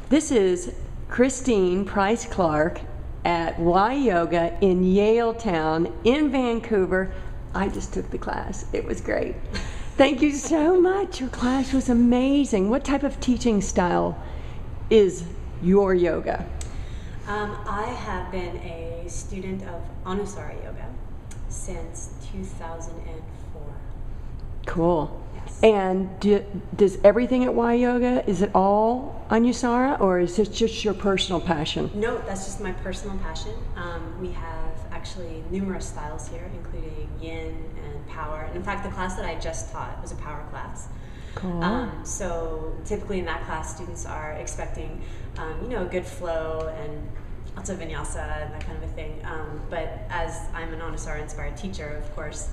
This is Christine Price Clark at YYoga in Yaletown in Vancouver. I just took the class. It was great. Thank you so much. Your class was amazing. What type of teaching style is your yoga? I have been a student of Anusara Yoga since 2004. Cool. Yes. And does everything at YYoga, is it all Anusara, or is it just your personal passion? No, that's just my personal passion. We have actually numerous styles here, including yin and power. And in fact, the class that I just taught was a power class. Cool. So typically in that class, students are expecting, a good flow and lots of vinyasa and that kind of a thing. But as I'm an Anusara-inspired teacher, of course,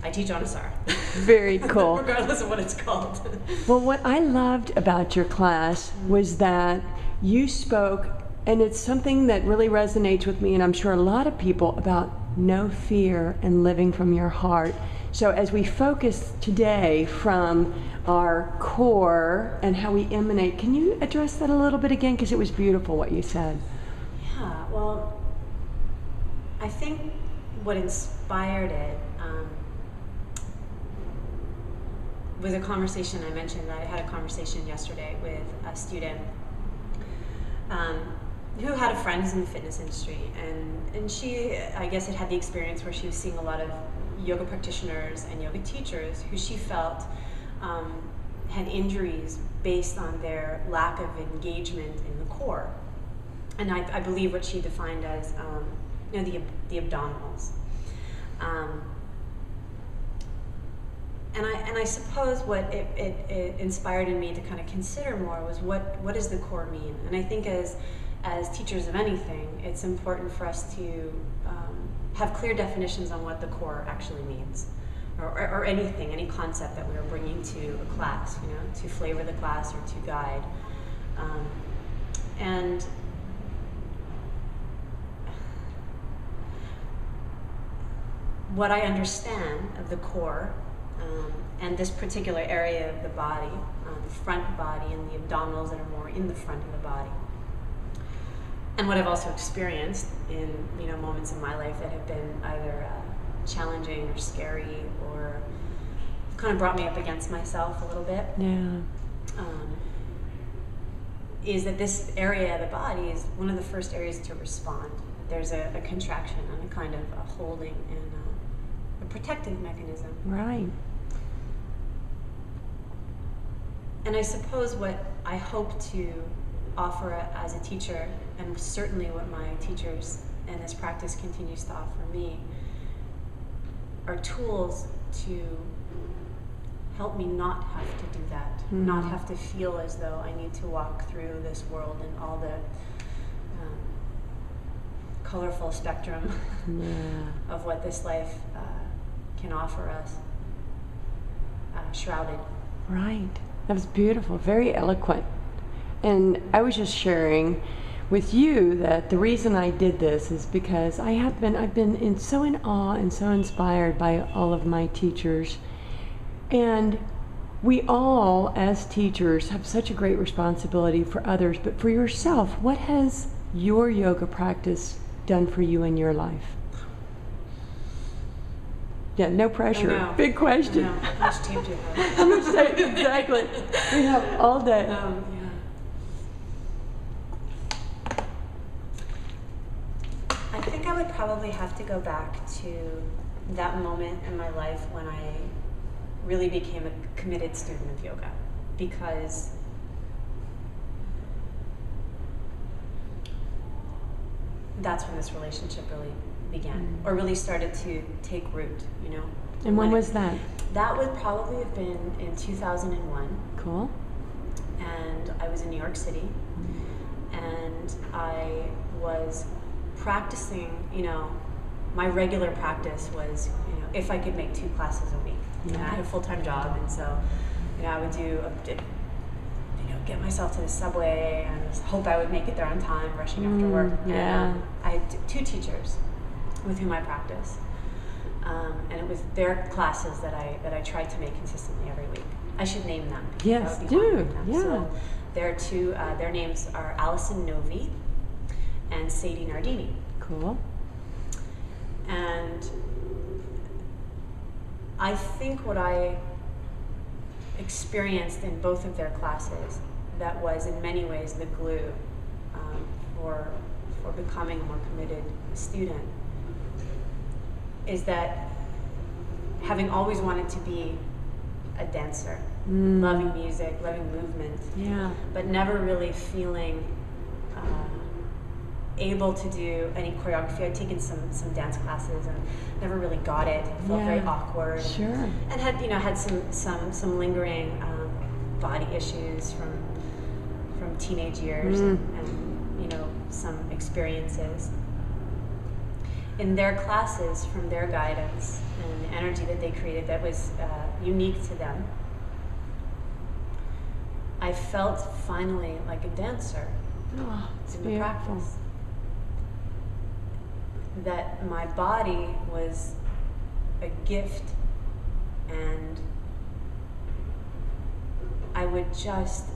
I teach Anusara. Very cool. Regardless of what it's called. Well, what I loved about your class was that you spoke, and it's something that really resonates with me, and I'm sure a lot of people, about no fear and living from your heart. So as we focus today from our core and how we emanate, can you address that a little bit again? Because it was beautiful what you said. Yeah, well, I think what inspired it was a conversation I mentioned. I had a conversation yesterday with a student who had a friend who's in the fitness industry, and she, I guess, had the experience where she was seeing a lot of yoga practitioners and yoga teachers who she felt had injuries based on their lack of engagement in the core. And I believe what she defined as the abdominals. And I suppose what it inspired in me to kind of consider more was what does the core mean? And I think as teachers of anything, it's important for us to have clear definitions on what the core actually means, or anything, any concept that we are bringing to a class, to flavor the class or to guide. And what I understand of the core and this particular area of the body, the front body and the abdominals that are more in the front of the body. And what I've also experienced in moments in my life that have been either challenging or scary or kind of brought me up against myself a little bit. Yeah. Is that this area of the body is one of the first areas to respond. There's a contraction and a kind of a holding and a protective mechanism. Right. And I suppose what I hope to offer as a teacher, and certainly what my teachers and this practice continues to offer me, are tools to help me not have to do that, not have to feel as though I need to walk through this world and all the colorful spectrum of what this life can offer us, shrouded. Right. That was beautiful, very eloquent. And I was just sharing with you that the reason I did this is because I've been so in awe and so inspired by all of my teachers. And we all, as teachers, have such a great responsibility for others, but for yourself, what has your yoga practice done for you in your life? Yeah, no pressure. Big question. How much time do you have? How much time? Exactly. We have all day. I think I would probably have to go back to that moment in my life when I really became a committed student of yoga, because that's when this relationship really began, or really started to take root, And when was that? That would probably have been in 2001. Cool. And I was in New York City, and I was practicing, my regular practice was, if I could make 2 classes a week. And I had a full-time job, and so, I would get myself to the subway and hope I would make it there on time, rushing after work. Yeah. And I had 2 teachers with whom I practice, and it was their classes that I tried to make consistently every week. I should name them. Yes, do. Yeah. So Their names are Allison Novi and Sadie Nardini. Cool. And I think what I experienced in both of their classes that was in many ways the glue for becoming a more committed student is that having always wanted to be a dancer, loving music, loving movement, but never really feeling able to do any choreography. I'd taken some dance classes and never really got it. It felt very awkward. Sure. And had some lingering body issues from teenage years and some experiences. In their classes, from their guidance and the energy that they created that was unique to them, I felt finally like a dancer It's in the beautiful. practice. That my body was a gift, and I would just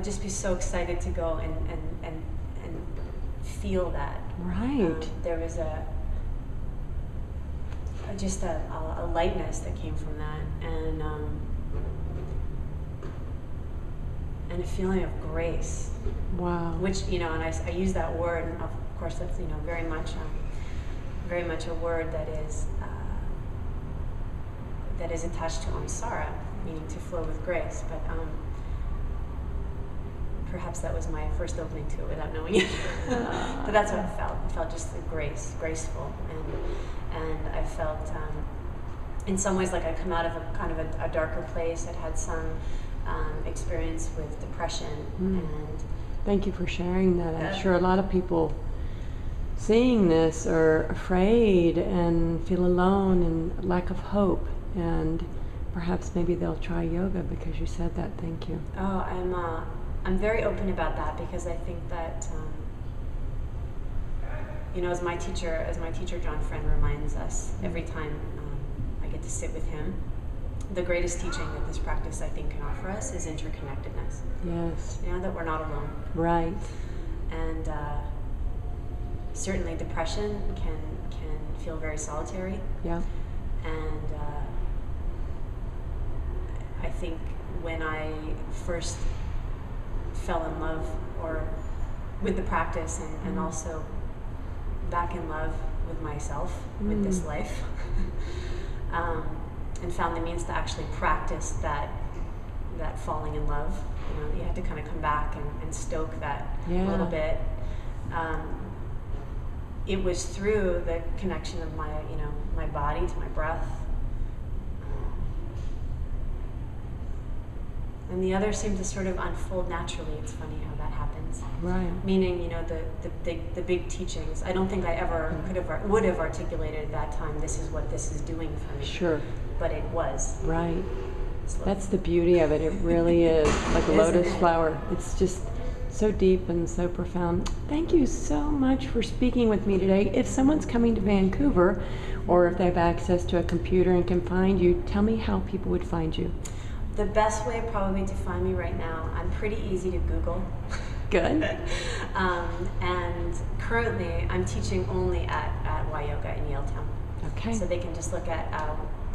just be so excited to go and feel that. Right. There was just a lightness that came from that, and a feeling of grace. Wow. Which, and I use that word, and of course that's, very much a word that is attached to Amsara, meaning to flow with grace. But perhaps that was my first opening to it without knowing it. But that's what it felt. It felt just graceful, and I felt, in some ways, like I come out of a kind of a darker place. I'd had some experience with depression, and thank you for sharing that. I'm sure a lot of people seeing this are afraid and feel alone and lack of hope, and perhaps maybe they'll try yoga because you said that. Thank you. Oh, I'm very open about that because I think that as my teacher John Friend reminds us every time I get to sit with him, the greatest teaching that this practice, I think, can offer us is interconnectedness. Yes. That we're not alone. Right. And certainly depression can feel very solitary. Yeah. And I think when I first fell in love with the practice and also back in love with myself, with this life, and found the means to actually practice that falling in love. You had to kind of come back and stoke that a little bit. It was through the connection of my body to my breath, and the other seemed to sort of unfold naturally. It's funny how that happens. Right. Meaning, the big teachings. I don't think I ever would have articulated at that time. This is what this is doing for me. Sure. But it was. Right. Slowly. That's the beauty of it. It really is like a Isn't lotus it? flower. It's just so deep and so profound. Thank you so much for speaking with me today. If someone's coming to Vancouver, or if they have access to a computer and can find you, tell me how people would find you. The best way probably to find me right now, I'm pretty easy to Google. Good. And currently, I'm teaching only at YYoga in Yaletown. Okay. So they can just look at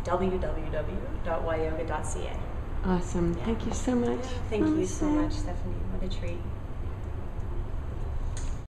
www.yyoga.ca. Awesome. Yeah. Thank you so much. Thank you so Namaste. much, Stephanie. What a treat.